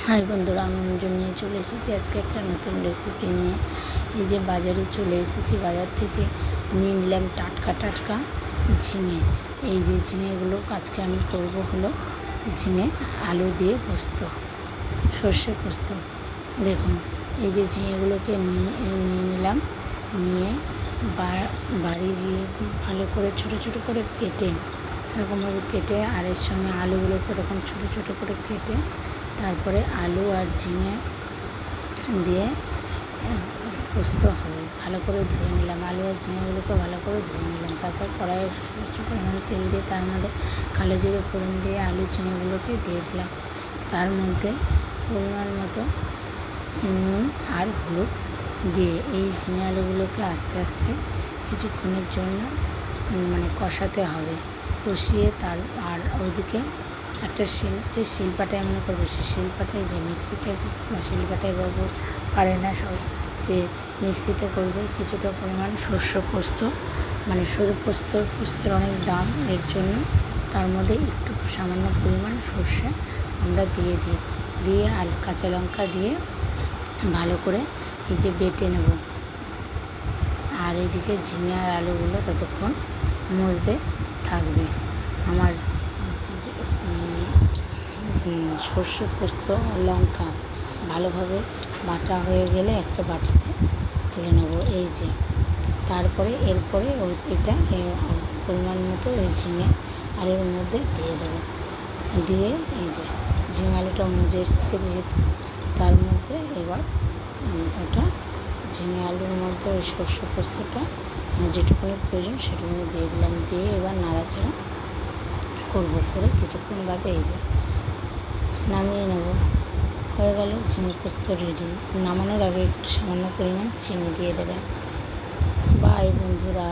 High বন্ধুরা, আমি অঞ্জন নিয়ে চলে এসেছি আজকে একটা নতুন রেসিপি নিয়ে। এই যে বাজারে চলে এসেছি, বাজার থেকে নিয়ে নিলাম টাটকা টাটকা ঝিঙে। এই যে ঝিঙেগুলো আজকে আমি করব হলো ঝিঙে আলু দিয়ে পোস্ত, সর্ষে পোস্ত। দেখুন, এই যে ঝিঙেগুলোকে নিয়ে নিলাম, নিয়ে বাড়ি গিয়ে ভালো করে ছোটো ছোটো করে কেটে, এরকমভাবে কেটে, আর এর সঙ্গে আলুগুলোকে এরকম ছোটো ছোটো করে কেটে, তারপরে আলু আর ঝিঙে দিয়ে পোস্ত হবে। ভালো করে ধুয়ে নিলাম, আলু আর ঝিঙেগুলোকে ভালো করে ধুয়ে নিলাম। তারপর কড়াইয়ে কিছু পরিমাণ তেল দিয়ে তার মধ্যে কালো জিরে ফোড়ন দিয়ে আলু ঝিঙেগুলোকে দিয়ে দিলাম। তার মধ্যে পরিমাণ মতো নুন আর হলুদ দিয়ে এই ঝিঙে আলুগুলোকে আস্তে আস্তে কিছুক্ষণের জন্য কষাতে হবে। কষিয়ে আর ওইদিকে একটা শিলপাটায় মনে করবো, সেই শিলপাটায় যে মিক্সিতে বা শিলপাটায় বাবু পারে না, সব যে মিক্সিতে করবে। কিছুটা পরিমাণ সর্ষে পোস্ত, সরু পোস্তের অনেক দাম, এর জন্য তার মধ্যে একটু সামান্য পরিমাণ সর্ষে আমরা দিয়ে আর কাঁচা লঙ্কা দিয়ে ভালো করে এই যে বেটে নেব। আর এদিকে ঝিঙে আর আলুগুলো ততক্ষণ মজতে থাকবে। আমার সর্ষে পোস্ত লঙ্কা ভালোভাবে বাটা হয়ে গেলে একটা বাটিতে তুলে নেব। এই যে তারপরে এরপরে এটা পরিমাণ মতো ওই ঝিঙে আলুর মধ্যে দিয়ে দেবো। দিয়ে এই যে ঝিঙে আলুটা মজে এসছে যেহেতু, তার মধ্যে এবার ওটা ঝিঙে আলুর মধ্যে ওই সর্ষে পোস্তটা যেটুকুনি প্রয়োজন সেটুকুনি দিয়ে দিলাম। দিয়ে এবার নাড়াচাড়া করবো, করে কিছুক্ষণ বাদে এই যে নামিয়ে নেব। হয়ে গেল ঝিঙে পোস্ত রেডি। নামানোর আগে একটু সামান্য পরিমাণ চিনি দিয়ে দেবেন। বাই বন্ধুরা।